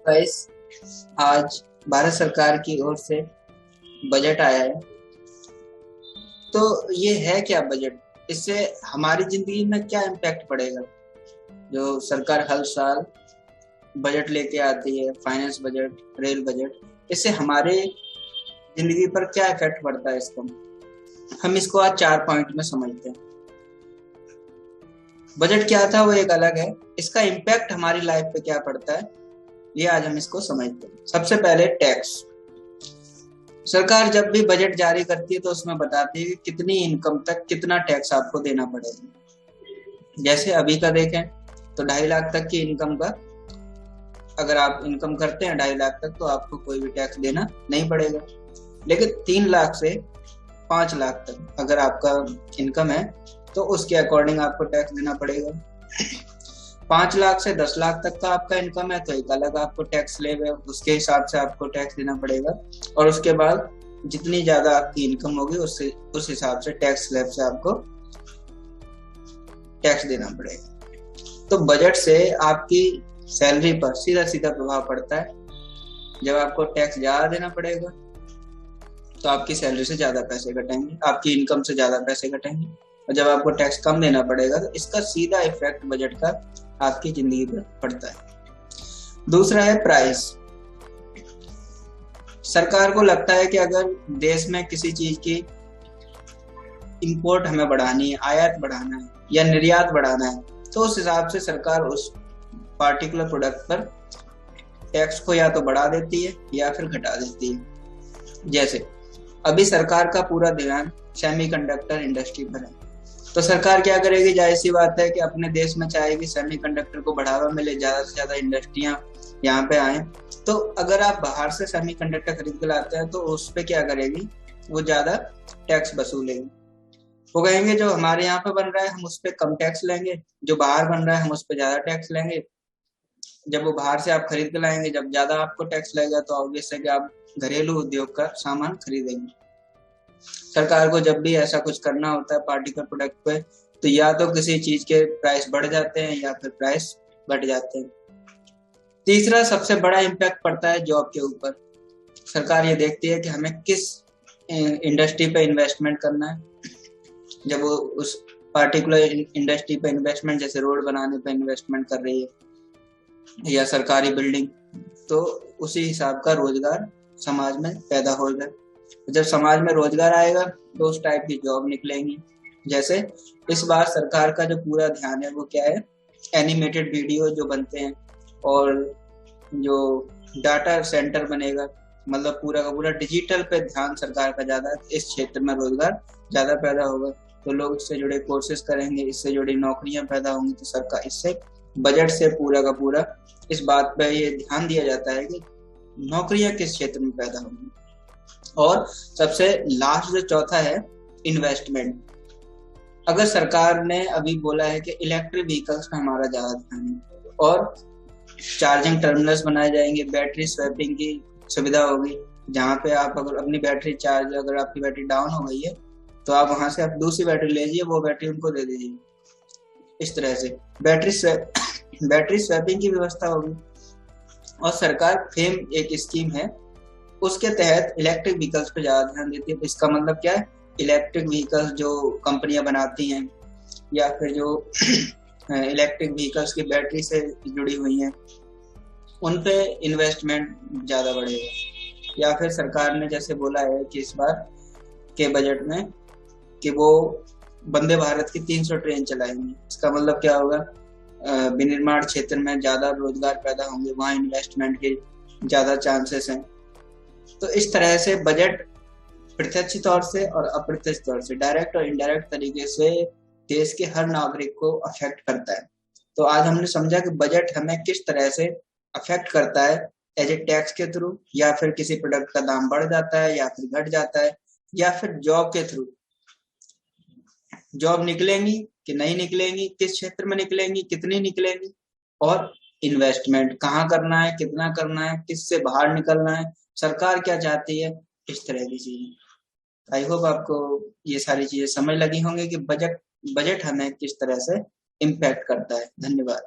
Guys, आज भारत सरकार की ओर से बजट आया है। तो ये है क्या बजट? इससे हमारी जिंदगी में क्या इम्पैक्ट पड़ेगा? जो सरकार हर साल बजट लेके आती है, फाइनेंस बजट, रेल बजट, इससे हमारे जिंदगी पर क्या इफेक्ट पड़ता है इसका? हम इसको आज 4 पॉइंट में समझते हैं। बजट क्या था वो एक अलग है, इसका इम्पैक्ट हमारी लाइफ पे क्या पड़ता है ये आज हम इसको समझते हैं। सबसे पहले टैक्स। सरकार जब भी बजट जारी करती है तो उसमें बताती है कि कितनी इनकम तक कितना टैक्स आपको देना पड़ेगा। जैसे अभी का देखें तो 2.5 लाख तक की इनकम का, अगर आप इनकम करते हैं 2.5 लाख तक, तो आपको कोई भी टैक्स देना नहीं पड़ेगा। लेकिन 3 लाख से 5 लाख तक अगर आपका इनकम है तो उसके अकॉर्डिंग आपको टैक्स देना पड़ेगा। 5 लाख से 10 लाख तक का आपका इनकम है तो एक अलग आपको टैक्स स्लैब है, उसके हिसाब से आपको टैक्स देना पड़ेगा। और उसके बाद जितनी ज्यादा आपकी इनकम होगी उस हिसाब से टैक्स स्लैब से आपको टैक्स देना पड़ेगा। तो बजट से आपकी सैलरी पर सीधा सीधा प्रभाव पड़ता है। जब आपको टैक्स ज्यादा देना पड़ेगा तो आपकी सैलरी से ज्यादा पैसे कटेंगे, आपकी इनकम से ज्यादा पैसे कटेंगे। और जब आपको टैक्स कम देना पड़ेगा तो इसका सीधा इफेक्ट बजट का आपकी जिंदगी पर पड़ता है। दूसरा है प्राइस। सरकार को लगता है कि अगर देश में किसी चीज की इंपोर्ट हमें बढ़ानी है, आयात बढ़ाना है या निर्यात बढ़ाना है, तो उस हिसाब से सरकार उस पार्टिकुलर प्रोडक्ट पर टैक्स को या तो बढ़ा देती है या फिर घटा देती है। जैसे अभी सरकार का पूरा ध्यान सेमीकंडक्टर इंडस्ट्री पर है, तो सरकार क्या करेगी? जाहिर सी बात है कि अपने देश में चाहेगी सेमीकंडक्टर को बढ़ावा मिले, ज्यादा से ज्यादा इंडस्ट्रियां यहाँ पे आए। तो अगर आप बाहर से सेमीकंडक्टर खरीद के लाते हैं तो उस पे क्या करेगी? वो ज्यादा टैक्स वसूलेगी। वो कहेंगे जो हमारे यहाँ पे बन रहा है हम उस पे कम टैक्स लेंगे, जो बाहर बन रहा है हम उस पे ज्यादा टैक्स लेंगे। जब वो बाहर से आप खरीद के लाएंगे, जब ज्यादा आपको टैक्स लगेगा तो ऑब्वियस है कि आप घरेलू उद्योग का सामान खरीदेंगे। सरकार को जब भी ऐसा कुछ करना होता है पार्टिकुलर प्रोडक्ट पे, तो या तो किसी चीज के प्राइस बढ़ जाते हैं या फिर प्राइस घट जाते हैं। तीसरा सबसे बड़ा इम्पैक्ट पड़ता है जॉब के ऊपर। सरकार ये देखती है कि हमें किस इंडस्ट्री पे इन्वेस्टमेंट करना है। जब वो उस पार्टिकुलर इंडस्ट्री पे इन्वेस्टमेंट, जैसे रोड बनाने पे इन्वेस्टमेंट कर रही है या सरकारी बिल्डिंग, तो उसी हिसाब का रोजगार समाज में पैदा होगा। जब समाज में रोजगार आएगा तो उस टाइप की जॉब निकलेंगी। जैसे इस बार सरकार का जो पूरा ध्यान है वो क्या है? एनिमेटेड वीडियो जो बनते हैं और जो डाटा सेंटर बनेगा, मतलब पूरा का पूरा डिजिटल पे ध्यान सरकार का ज्यादा है। इस क्षेत्र में रोजगार ज्यादा पैदा होगा तो लोग इससे जुड़े कोर्सेज करेंगे, इससे जुड़ी नौकरियां पैदा होंगी। तो सरकार इससे बजट से पूरा का पूरा इस बात पे ये ध्यान दिया जाता है कि नौकरियां किस क्षेत्र में पैदा होंगी। और सबसे लास्ट जो चौथा है इन्वेस्टमेंट। अगर सरकार ने अभी बोला है कि इलेक्ट्रिक व्हीकल्स में हमारा ज्यादा ध्यान है और चार्जिंग टर्मिनल्स बनाए जाएंगे, बैटरी स्वैपिंग की सुविधा होगी, जहाँ पे आप अगर अपनी बैटरी चार्ज, अगर आपकी बैटरी डाउन हो गई है तो आप वहां से आप दूसरी बैटरी लीजिए, वो बैटरी उनको दे दीजिए। इस तरह से बैटरी स्वैपिंग की व्यवस्था होगी। और सरकार फेम एक स्कीम है, उसके तहत इलेक्ट्रिक व्हीकल्स पे ज्यादा ध्यान देती है। तो इसका मतलब क्या है? इलेक्ट्रिक व्हीकल्स जो कंपनियां बनाती हैं या फिर जो इलेक्ट्रिक व्हीकल्स की बैटरी से जुड़ी हुई हैं, उन पे इन्वेस्टमेंट ज्यादा बढ़ेगा। या फिर सरकार ने जैसे बोला है कि इस बार के बजट में कि वो वंदे भारत की 300 ट्रेन चलाएंगे। इसका मतलब क्या होगा? विनिर्माण क्षेत्र में ज्यादा रोजगार पैदा होंगे, वहां इन्वेस्टमेंट के ज्यादा चांसेस हैं। तो इस तरह से बजट प्रत्यक्ष तौर से और अप्रत्यक्ष तौर से, डायरेक्ट और इनडायरेक्ट तरीके से देश के हर नागरिक को अफेक्ट करता है। तो आज हमने समझा कि बजट हमें किस तरह से अफेक्ट करता है, एज ए टैक्स के थ्रू, या फिर किसी प्रोडक्ट का दाम बढ़ जाता है या फिर घट जाता है, या फिर जॉब के थ्रू, जॉब निकलेंगी कि नहीं निकलेंगी, किस क्षेत्र में निकलेंगी, कितनी निकलेंगी, और इन्वेस्टमेंट कहाँ करना है, कितना करना है, किससे बाहर निकलना है, सरकार क्या चाहती है, इस तरह की चीजें। आई होप आपको ये सारी चीजें समझ लगी होंगी कि बजट हमें किस तरह से इम्पैक्ट करता है। धन्यवाद।